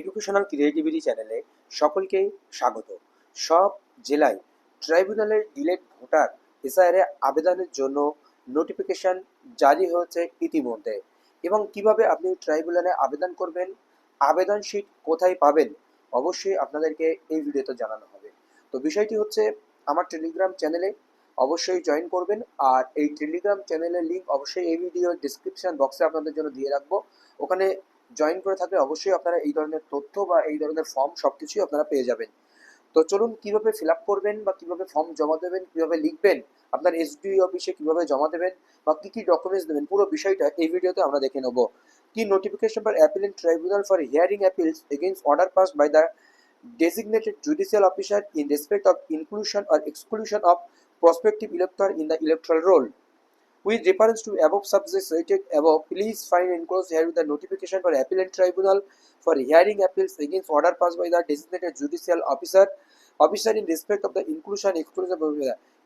Educational creativity চ্যানেলে সকলকে স্বাগত। সব জেলায় ট্রাইব্যুনালের ডিলেট ভোটার এসআইআর আবেদনের জন্য নোটিফিকেশন জারি হয়েছে ইতিমধ্যে। এবং কিভাবে আপনি ট্রাইব্যুনালে আবেদন করবেন, আবেদন শিট কোথায় পাবেন, অবশ্যই আপনাদেরকে এই ভিডিওতে জানানো হবে। তো বিষয়টি হচ্ছে, আমার টেলিগ্রাম চ্যানেলে অবশ্যই জয়েন করবেন, আর এই টেলিগ্রাম চ্যানেলের লিঙ্ক অবশ্যই এই ভিডিওর ডিসক্রিপশন বক্সে আপনাদের জন্য দিয়ে রাখবো। ওখানে জয়েন করে থাকলে অবশ্যই আপনারা এই ধরনের তথ্য বা এই ধরনের ফর্ম সবকিছুই আপনারা পেয়ে যাবেন। তো চলুন কিভাবে ফিল আপ করবেন বা কিভাবে ফর্ম জমা দেবেন, কিভাবে লিখবেন, আপনার এসডিও অফিসে কিভাবে জমা দেবেন বা কি কি ডকুমেন্টস দেবেন, পুরো বিষয়টা এই ভিডিওতে আমরা দেখে নেব। কি notification for appellant tribunal for hearing appeals against order pass by the designated judicial officer in respect of inclusion or exclusion of prospective elector in the electoral roll. With reference to above subjects cited above, please find enclosed here the notification for appellate tribunal for hearing appeals against order passed by the designated judicial officer in respect of the inclusion and exclusion of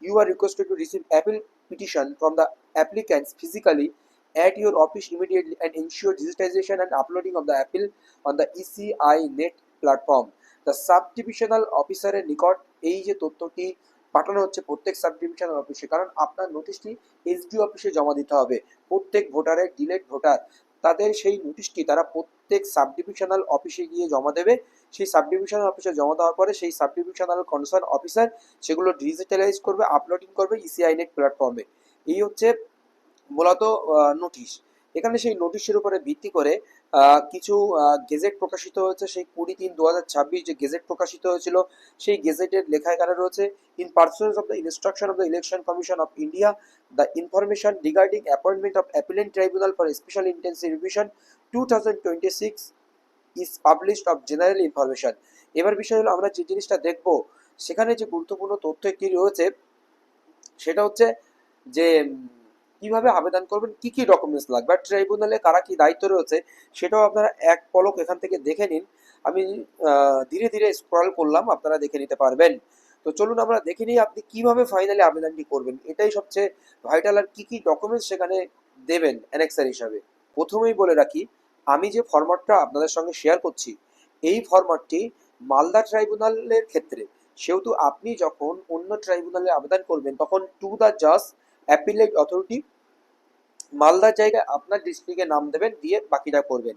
you are requested to receive appeal petition from the applicants physically at your office immediately and ensure digitization and uploading of the appeal on the ECI net platform. The subdivisional officer এর নিকট এই যে তথ্যটি পাঠানো হচ্ছে প্রত্যেক sub divisional অফিসে, কারণ আপনার নোটিশটি এসডিও অফিসে জমা দিতে হবে। প্রত্যেক ভোটারের ডিলেট ভোটার তাদের সেই নোটিশটি তারা প্রত্যেক সাব ডিভিশনাল অফিসে গিয়ে জমা দেবে। সেই সাব ডিভিশনাল অফিসে জমা দেওয়ার পরে সেই সাব ডিভিশনাল কনসার্ন অফিসার সেগুলো ডিজিটালাইজ করবে, আপলোডিং করবে ইসিআই নেট প্ল্যাটফর্মে। এই হচ্ছে মূলত নোটিশ। এখানে সেই নোটিশের উপরে ভিত্তি করে কিছু গেজেট প্রকাশিত হয়েছে। সেই 20/3/2026 যে গেজেট প্রকাশিত হয়েছিল, সেই গেজেটের লেখা এখানে রয়েছে, in pursuance of the instruction of the election commission of India, the information regarding appointment of appellate tribunal for special intensive revision 2026 is published of general information. এবার বিষয় হলো, আমরা যে জিনিসটা দেখব সেখানে যে গুরুত্বপূর্ণ তথ্য একটি রয়েছে সেটা হচ্ছে যে কিভাবে আবেদন করবেন, কি কি ডকুমেন্টস লাগবে, আর ট্রাইব্যুনালে কারা কি দায়িত্ব রয়েছে সেটাও আপনারা এক পলক এখান থেকে দেখে নিন। আমি ধীরে ধীরে স্ক্রল করলাম, আপনারা দেখে নিতে পারবেন। তো চলুন আমরা দেখে নিই আপনি কিভাবে ফাইনালি আবেদনটি করবেন। এটাই সবচেয়ে ভাইটাল। আর কি কি ডকুমেন্টস সেখানে দেবেন অ্যানেক্সার হিসাবে, প্রথমেই বলে রাখি, আমি যে ফরম্যাটটা আপনাদের সঙ্গে শেয়ার করছি এই ফরম্যাটটি মালদা ট্রাইব্যুনালের ক্ষেত্রে, সেহেতু আপনি যখন অন্য ট্রাইব্যুনালে আবেদন করবেন তখন টু দ্য জাজ অ্যাপিলেট অথরিটি মালদার জায়গায় আপনার ডিস্ট্রিক্টের নাম দেবেন, দিয়ে বাকিটা করবেন।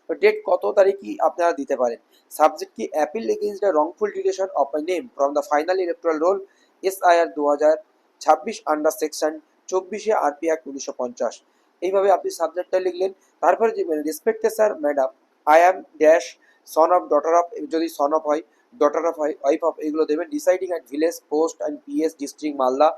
তো ডেট কত তারিখই আপনারা দিতে পারেন। সাবজেক্ট কি, appeal against the wrongful deletion of my name from the final electoral roll SIR 2026 under section 24 RP act 1950। এইভাবে আপনি সাবজেক্টটা লিখলেন। তারপরে যে রেসপেক্টে sir madam I am dash son of daughter of, যদি সন অফ হয়, ডটার অফ হয়, ওয়াইফ অফ, এগুলো দেবেন। Deciding at village post and PS district Malda,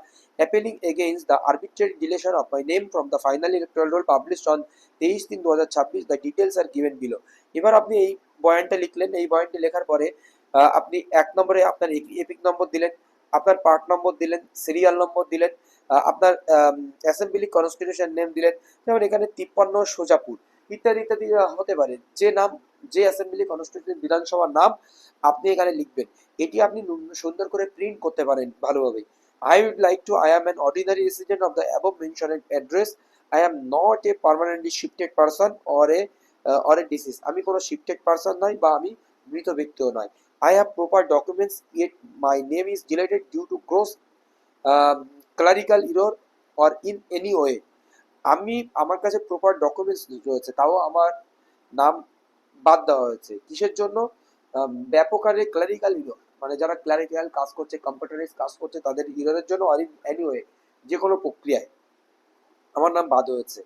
appealing against the arbitrary deletion of my name from the final electoral roll published on 23/3/2026, the details are given below। এবার আপনি এই বয়ানটা লিখলেন। এই বয়ানটি লেখার পরে আপনি 1 নম্বরে আপনার এপিক নম্বর দিলেন, আপনার পার্ট নম্বর দিলেন, সিরিয়াল নম্বর দিলেন, আপনার অ্যাসেম্বলি কনস্টিটিউশন নেম দিলেন, যেমন এখানে 53 সোজাপুর ইত্যাদি ইত্যাদি হতে পারে। যে নাম, যে অ্যাসেম্বলি কনস্টিটিউশন বিধানসভার নাম আপনি এখানে লিখবেন। এটি আপনি সুন্দর করে প্রিন্ট করতে পারেন ভালোভাবে। I would like to, I am an ordinary resident of the above mentioned address. I am not a permanently shifted person or a deceased. আমি কোনো shifted person নয় বা আমি মৃত ব্যক্তিও নয়। I have proper documents yet my name is deleted due to gross um, clerical error or in any way. আমি, আমার কাছে প্রপার ডকুমেন্টস রয়েছে, তাও আমার নাম বাদ দেওয়া হয়েছে। কিসের জন্য? ব্যাপক হারে ক্লারিক্যাল ইরর, মানে যারা ক্লারিক্যাল কাজ করছে, কম্পিউটারাইজ কাজ করছে, তাদের ইররের জন্য আর ইন এনিওয়ে যে কোনো প্রক্রিয়ায় আমার নাম বাদ হয়েছে।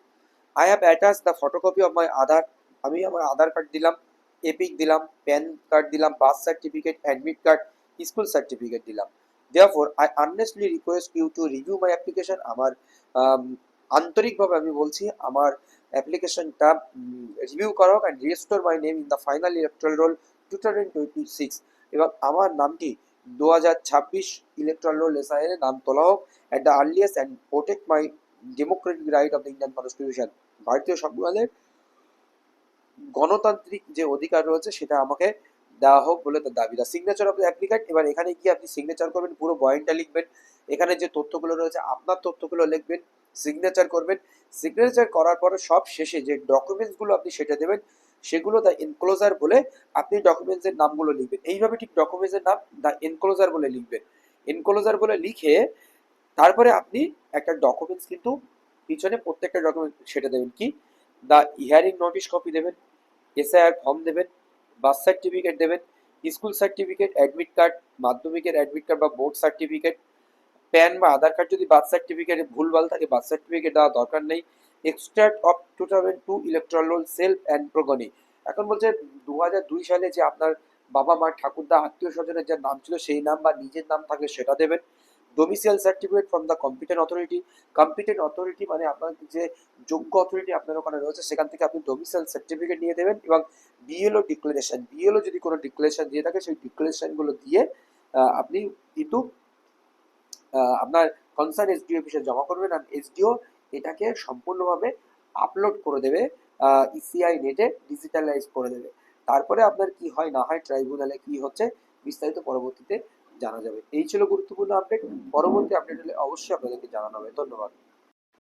I have attach the photocopy of my Aadhaar, আমি আমার আধার কার্ড দিলাম, এপিক দিলাম, প্যান কার্ড দিলাম, birth certificate, admit card, school certificate দিলাম। Therefore I earnestly request you to review my application. আমার আন্তরিকভাবে আমি বলছি আমার অ্যাপ্লিকেশনটা রিভিউ করো and restore my name in the final electoral roll 2026, এবং আমার নামটি 2026 ইলেকট্রাল রোল এসআইআর নাম তোলা হোক at the earliest and protect my Democratic right of the Indian constitution. ভারতীয় সংবিধানের গণতান্ত্রিক যে অধিকার রয়েছে সেটা আমাকে দেওয়া হোক বলে তার দাবি। The signature of the applicant, এবার এখানে গিয়ে আপনি সিগনেচার করবেন, পুরো বয়ানটা লিখবেন, এখানে যে তথ্যগুলো রয়েছে আপনার তথ্যগুলো লিখবেন, সিগনেচার করবেন। সিগনেচার করার পরে সব শেষে যে ডকুমেন্টসগুলো আপনি সেটা দেবেন, সেগুলো দ্য এনক্লোজার বলে আপনি ডকুমেন্টসের নামগুলো লিখবেন। এইভাবে ঠিক ডকুমেন্টসের নাম দ্য এনক্লোজার বলে লিখবেন। এনক্লোজার বলে লিখে তারপরে আপনি একটা ডকুমেন্টস কিন্তু পিছনে প্রত্যেকটা ডকুমেন্ট সেটা দেবেন কি, দ্য হিয়ারিং নোটিশ কপি দেবেন, এসআইআর ফর্ম দেবেন, বার্থ সার্টিফিকেট দেবেন, স্কুল সার্টিফিকেট, অ্যাডমিট কার্ড, মাধ্যমিকের অ্যাডমিট কার্ড বা বোর্ড সার্টিফিকেট, প্যান বা আধার কার্ড। যদি বার্থ সার্টিফিকেটে ভুলভাল থাকে বার্থ সার্টিফিকেট দেওয়া দরকার নেই। Extract of 2002 electoral roll self and progeny. এখন বলছে 2002 সালে যে আপনার বাবা মা ঠাকুরদা আত্মীয় স্বজনের যে নাম ছিল সেই নাম বা নিজের নাম থাকলে সেটা দেবেন। Domicile certificate from the competent authority. Competent authority মানে আপনার যে যোগ্য অথরিটি আপনার ওখানে রয়েছে সেখান থেকে আপনি ডোমিসাইল সার্টিফিকেট নিয়ে দেবেন। এবং বিএলও ডিক্লারেশন, বিএলও যদি কোনো ডিক্লারেশন দিয়ে থাকে সেই ডিক্লারেশনগুলো দিয়ে আপনি কিন্তু আপনার কনসার্ন এসডিও অফিসে জমা করবেন। আর এসডিও এটাকে সম্পূর্ণভাবে আপলোড করে দেবে ইসিআই নেটে, ডিজিটালাইজ করে দেবে। তারপরে আপনার কি হয় না হয়, ট্রাইব্যুনালে কি হচ্ছে বিস্তারিত পরবর্তীতে জানা যাবে। এই ছিল গুরুত্বপূর্ণ আপডেট। পরবর্তী আপডেট হলে অবশ্যই আপনাদেরকে জানানো হবে। ধন্যবাদ।